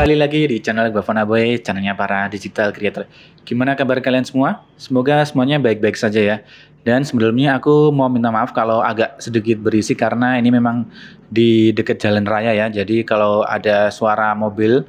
Kembali lagi di channel Bavana Boy, channelnya para digital creator. Gimana kabar kalian semua? Semoga semuanya baik-baik saja ya. Dan sebelumnya aku mau minta maaf kalau agak sedikit berisi karena ini memang di dekat jalan raya ya. Jadi kalau ada suara mobil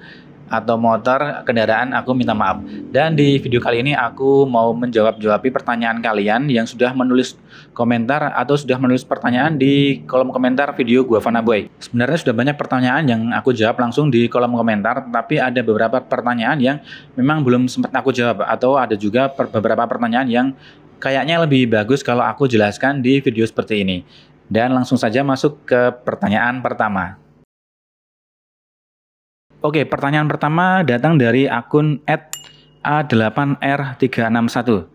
atau motor kendaraan aku minta maaf. Dan di video kali ini aku mau menjawab-jawabi pertanyaan kalian yang sudah menulis komentar atau sudah menulis pertanyaan di kolom komentar video gua Vana Boy. Sebenarnya sudah banyak pertanyaan yang aku jawab langsung di kolom komentar, tapi ada beberapa pertanyaan yang memang belum sempat aku jawab, atau ada juga beberapa pertanyaan yang kayaknya lebih bagus kalau aku jelaskan di video seperti ini. Dan langsung saja masuk ke pertanyaan pertama. Oke, pertanyaan pertama datang dari akun @a8r361.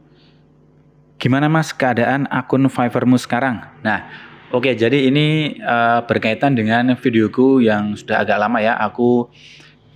Gimana mas keadaan akun Fiverrmu sekarang? Nah, oke, jadi ini berkaitan dengan videoku yang sudah agak lama ya. Aku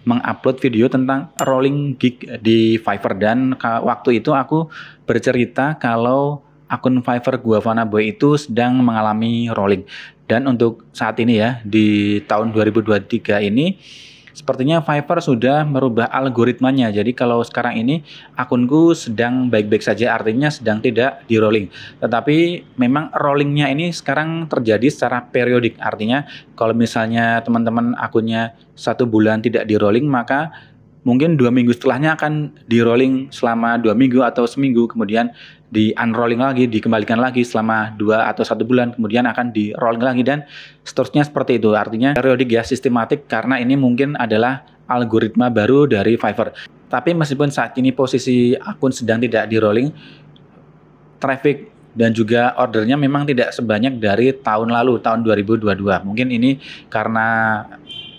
mengupload video tentang rolling gig di Fiverr, dan waktu itu aku bercerita kalau akun Fiverr gua Vana Boy itu sedang mengalami rolling. Dan untuk saat ini ya, di tahun 2023 ini sepertinya Fiverr sudah merubah algoritmanya. Jadi kalau sekarang ini akunku sedang baik-baik saja, artinya sedang tidak di rolling. Tetapi memang rollingnya ini sekarang terjadi secara periodik. Artinya kalau misalnya teman-teman akunnya 1 bulan tidak di rolling, maka mungkin 2 minggu setelahnya akan di rolling selama 2 minggu atau seminggu, kemudian di unrolling lagi, dikembalikan lagi selama 2 atau 1 bulan, kemudian akan di rolling lagi, dan seterusnya seperti itu. Artinya periodik ya, sistematik, karena ini mungkin adalah algoritma baru dari Fiverr. Tapi meskipun saat ini posisi akun sedang tidak di rolling, traffic dan juga ordernya memang tidak sebanyak dari tahun lalu, tahun 2022. Mungkin ini karena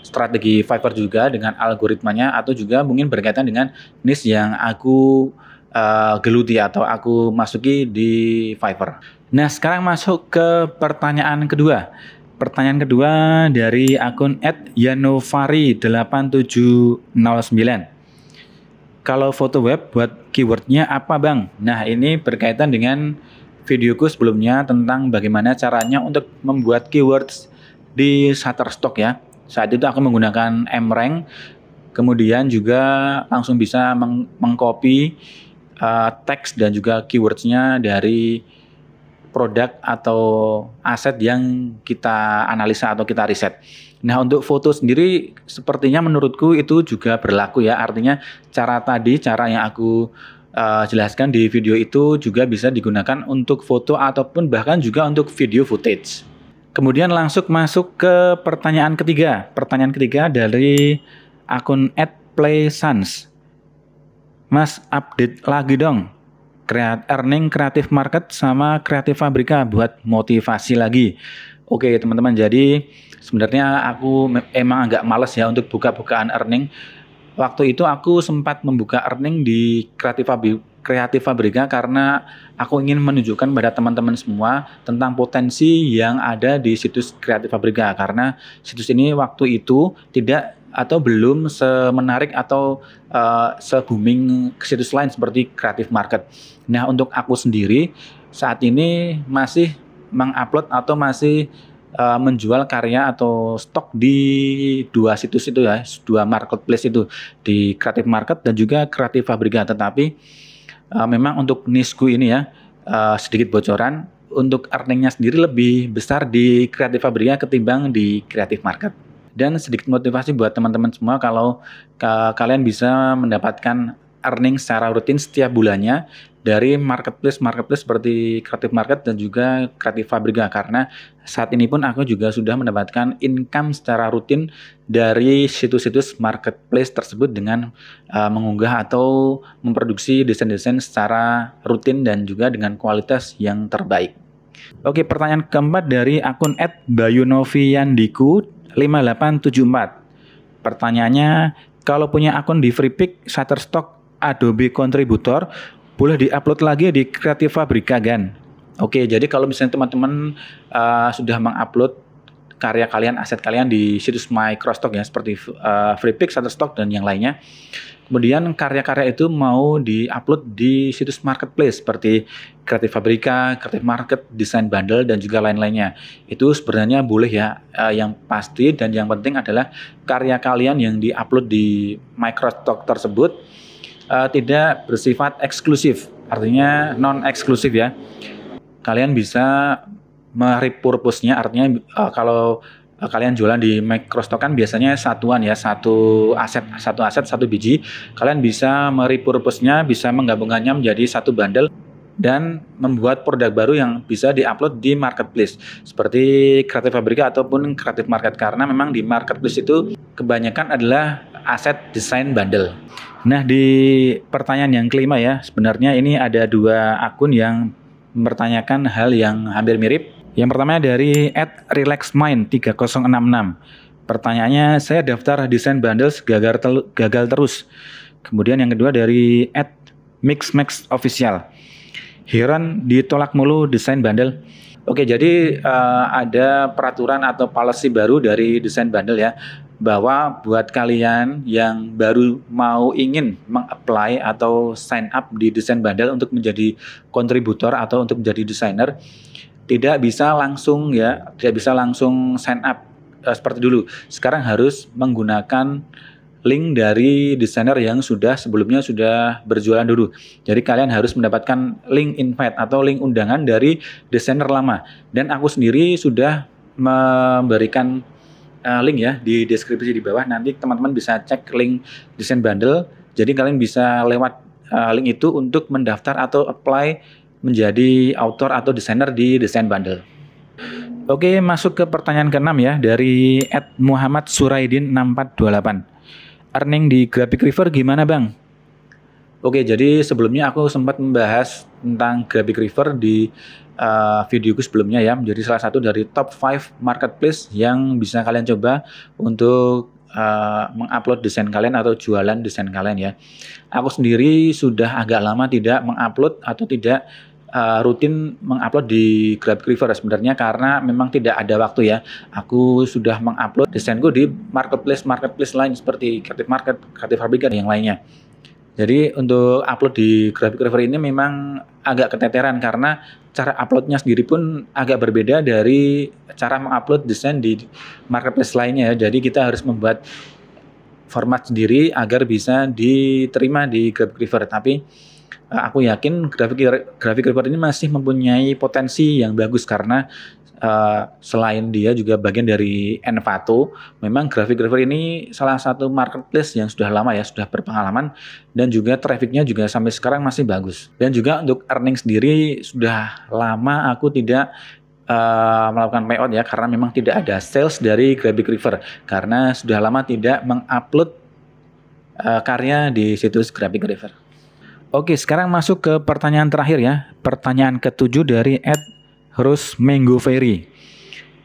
strategi Fiverr juga dengan algoritmanya, atau juga mungkin berkaitan dengan niche yang aku geluti atau aku masuki di Fiverr. Nah, sekarang masuk ke pertanyaan kedua. Pertanyaan kedua dari akun @yanovari8709. Kalau foto web buat keywordnya apa bang? Nah, ini berkaitan dengan videoku sebelumnya tentang bagaimana caranya untuk membuat keywords di Shutterstock ya. Saat itu aku menggunakan mRank, kemudian juga langsung bisa mengcopy teks dan juga keywordsnya dari produk atau aset yang kita analisa atau kita riset. Nah, untuk foto sendiri sepertinya menurutku itu juga berlaku ya. Artinya cara yang aku jelaskan di video itu juga bisa digunakan untuk foto ataupun bahkan juga untuk video footage. Kemudian langsung masuk ke pertanyaan ketiga. Pertanyaan ketiga dari akun @playsans. Mas, update lagi dong earning Creative Market sama Creative Fabrica buat motivasi lagi. Oke teman-teman, jadi sebenarnya aku emang agak males ya untuk buka-bukaan earning. Waktu itu aku sempat membuka earning di Creative Fabrica karena aku ingin menunjukkan pada teman-teman semua tentang potensi yang ada di situs Creative Fabrica, karena situs ini waktu itu tidak atau belum semenarik atau se-booming situs lain seperti Creative Market. Nah, untuk aku sendiri saat ini masih mengupload atau masih menjual karya atau stok di 2 situs itu ya, 2 marketplace itu, di Creative Market dan juga Creative Fabrica. Tetapi memang untuk niche-ku ini ya, sedikit bocoran, untuk earningnya sendiri lebih besar di Creative Fabrica ketimbang di Creative Market. Dan sedikit motivasi buat teman-teman semua, kalau kalian bisa mendapatkan earning secara rutin setiap bulannya dari marketplace seperti Creative Market dan juga Creative Fabrica, karena saat ini pun aku juga sudah mendapatkan income secara rutin dari situs-situs marketplace tersebut dengan mengunggah atau memproduksi desain-desain secara rutin dan juga dengan kualitas yang terbaik. Oke, pertanyaan keempat dari akun @bayunoviandiku 5874. Pertanyaannya, kalau punya akun di Freepik, Shutterstock, Adobe Contributor, boleh diupload lagi di Creative Fabrica kan? Oke, jadi kalau misalnya teman-teman sudah mengupload karya kalian, aset kalian di situs Microstock ya, seperti FreePik, Shutterstock, dan yang lainnya. Kemudian karya-karya itu mau di-upload di situs marketplace seperti Creative Fabrica, Creative Market, Design Bundle, dan juga lain-lainnya. Itu sebenarnya boleh ya. Yang pasti dan yang penting adalah karya kalian yang di-upload di Microstock tersebut tidak bersifat eksklusif, artinya non-eksklusif ya. Kalian bisa merepurpose-nya, artinya kalau kalian jualan di Microstock kan biasanya satuan ya, satu aset satu biji. Kalian bisa merepurpose-nya, bisa menggabungkannya menjadi satu bundle dan membuat produk baru yang bisa diupload di marketplace seperti Creative Fabrica ataupun Creative Market, karena memang di marketplace itu kebanyakan adalah aset desain bundle. Nah, di pertanyaan yang kelima ya, sebenarnya ini ada dua akun yang mempertanyakan hal yang hampir mirip. Yang pertama dari @relaxmind3066. Pertanyaannya, saya daftar desain bundles gagal terus. Kemudian yang kedua dari @mixmaxofficial. Heran ditolak mulu desain bundle. Oke, jadi ada peraturan atau policy baru dari desain bundle ya, bahwa buat kalian yang baru mau ingin meng-apply atau sign up di desain bundle untuk menjadi kontributor atau untuk menjadi desainer, tidak bisa langsung sign up seperti dulu. Sekarang harus menggunakan link dari desainer yang sebelumnya sudah berjualan dulu. Jadi kalian harus mendapatkan link invite atau link undangan dari desainer lama. Dan aku sendiri sudah memberikan link ya di deskripsi di bawah. Nanti teman-teman bisa cek link desain bundle. Jadi kalian bisa lewat link itu untuk mendaftar atau apply menjadi author atau desainer di desain bundle. Oke, masuk ke pertanyaan ke-6 ya, dari @muhammadsuraidin6428. Earning di Graphic River gimana bang? Oke, jadi sebelumnya aku sempat membahas tentang Graphic River di videoku sebelumnya ya, menjadi salah satu dari top 5 marketplace yang bisa kalian coba untuk mengupload desain kalian atau jualan desain kalian ya. Aku sendiri sudah agak lama tidak mengupload atau tidak rutin mengupload di Graphic River sebenarnya, karena memang tidak ada waktu ya. Aku sudah mengupload desainku di marketplace lain seperti Creative Market, Creative Fabrica, dan yang lainnya. Jadi untuk upload di Graphic River ini memang agak keteteran karena cara uploadnya sendiri pun agak berbeda dari cara mengupload desain di marketplace lainnya ya. Jadi kita harus membuat format sendiri agar bisa diterima di Graphic River. Tapi aku yakin Graphic River ini masih mempunyai potensi yang bagus karena selain dia juga bagian dari Envato, memang Graphic River ini salah satu marketplace yang sudah lama ya, sudah berpengalaman, dan juga trafficnya juga sampai sekarang masih bagus. Dan juga untuk earning sendiri sudah lama aku tidak melakukan payout ya, karena memang tidak ada sales dari Graphic River karena sudah lama tidak mengupload karya di situs Graphic River. Oke, sekarang masuk ke pertanyaan terakhir ya. Pertanyaan ke-7 dari @rosmangoferry.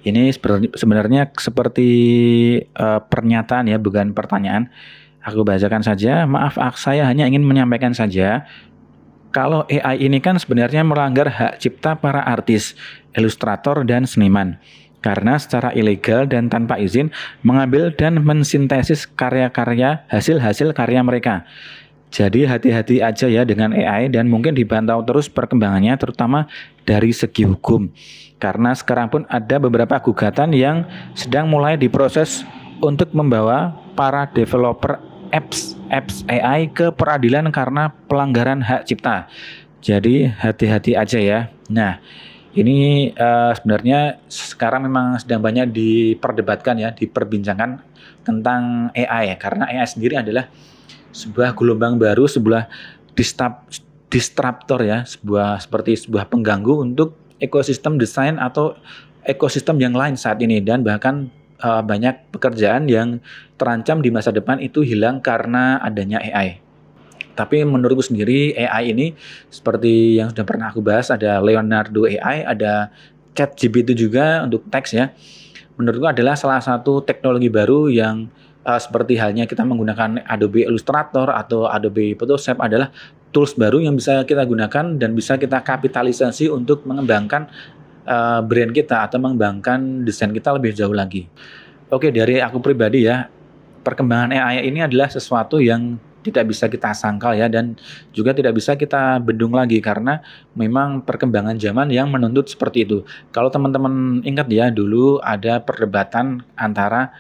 Ini sebenarnya seperti pernyataan ya, bukan pertanyaan. Aku bacakan saja. Maaf, saya hanya ingin menyampaikan saja, kalau AI ini kan sebenarnya melanggar hak cipta para artis, ilustrator, dan seniman. Karena secara ilegal dan tanpa izin mengambil dan mensintesis karya-karya, hasil-hasil karya mereka. Jadi hati-hati aja ya dengan AI, dan mungkin dipantau terus perkembangannya, terutama dari segi hukum. Karena sekarang pun ada beberapa gugatan yang sedang mulai diproses untuk membawa para developer apps AI ke peradilan karena pelanggaran hak cipta. Jadi hati-hati aja ya. Nah, ini sebenarnya sekarang memang sedang banyak diperdebatkan ya, diperbincangkan tentang AI ya, karena AI sendiri adalah sebuah gelombang baru, sebuah disruptor ya, seperti sebuah pengganggu untuk ekosistem desain atau ekosistem yang lain saat ini, dan bahkan banyak pekerjaan yang terancam di masa depan itu hilang karena adanya AI. Tapi menurutku sendiri AI ini seperti yang sudah pernah aku bahas, ada Leonardo AI, ada ChatGPT juga untuk teks ya. Menurutku adalah salah satu teknologi baru yang seperti halnya kita menggunakan Adobe Illustrator atau Adobe Photoshop, adalah tools baru yang bisa kita gunakan dan bisa kita kapitalisasi untuk mengembangkan brand kita atau mengembangkan desain kita lebih jauh lagi. Oke, dari aku pribadi ya, perkembangan AI ini adalah sesuatu yang tidak bisa kita sangkal ya, dan juga tidak bisa kita bendung lagi karena memang perkembangan zaman yang menuntut seperti itu. Kalau teman-teman ingat ya, dulu ada perdebatan antara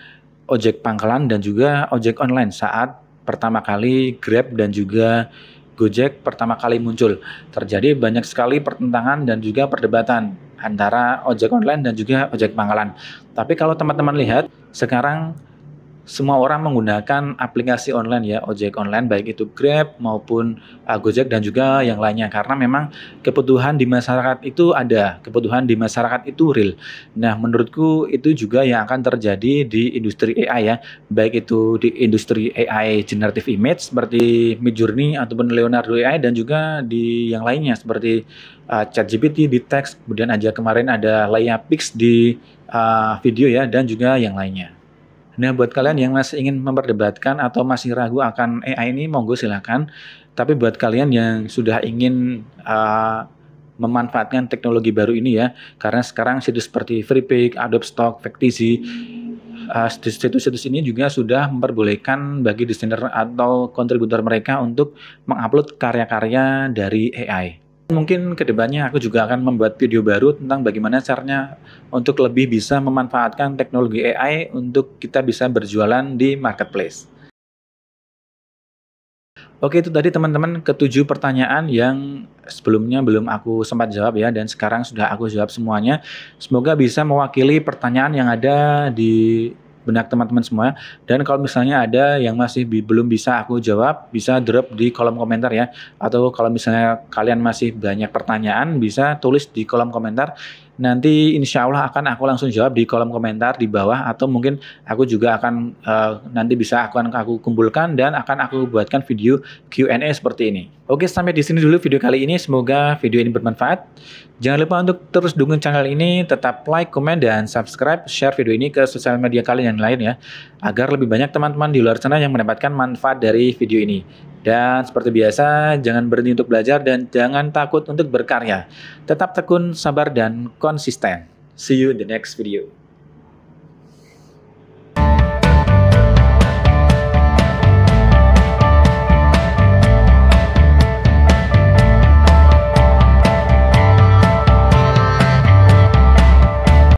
ojek pangkalan dan juga ojek online saat pertama kali Grab dan juga Gojek pertama kali muncul. Terjadi banyak sekali pertentangan dan juga perdebatan antara ojek online dan juga ojek pangkalan. Tapi kalau teman-teman lihat, sekarang semua orang menggunakan aplikasi online ya, ojek online, baik itu Grab maupun Gojek dan juga yang lainnya, karena memang kebutuhan di masyarakat itu ada, kebutuhan di masyarakat itu real. Nah, menurutku itu juga yang akan terjadi di industri AI ya, baik itu di industri AI generative image seperti Midjourney ataupun Leonardo AI, dan juga di yang lainnya seperti ChatGPT di teks, kemudian aja kemarin ada Leia Pix di video ya, dan juga yang lainnya. Nah, buat kalian yang masih ingin memperdebatkan atau masih ragu akan AI ini, monggo silakan. Tapi buat kalian yang sudah ingin memanfaatkan teknologi baru ini ya, karena sekarang situs seperti Freepik, Adobe Stock, Factizi, situs-situs ini juga sudah memperbolehkan bagi desainer atau kontributor mereka untuk mengupload karya-karya dari AI. Mungkin kedepannya aku juga akan membuat video baru tentang bagaimana caranya untuk lebih bisa memanfaatkan teknologi AI untuk kita bisa berjualan di marketplace. Oke, itu tadi teman-teman ke-7 pertanyaan yang sebelumnya belum aku sempat jawab ya, dan sekarang sudah aku jawab semuanya. Semoga bisa mewakili pertanyaan yang ada di benak teman-teman semua. Dan kalau misalnya ada yang masih belum bisa aku jawab, bisa drop di kolom komentar ya. Atau kalau misalnya kalian masih banyak pertanyaan, bisa tulis di kolom komentar. Nanti insya Allah akan aku langsung jawab di kolom komentar di bawah, atau mungkin aku juga akan nanti bisa aku kumpulkan dan akan aku buatkan video Q&A seperti ini. Oke, sampai di sini dulu video kali ini. Semoga video ini bermanfaat. Jangan lupa untuk terus dukung channel ini, tetap like, komen, dan subscribe, share video ini ke sosial media kalian yang lain ya, agar lebih banyak teman-teman di luar sana yang mendapatkan manfaat dari video ini. Dan seperti biasa, jangan berhenti untuk belajar dan jangan takut untuk berkarya. Tetap tekun, sabar, dan konsisten. See you in the next video.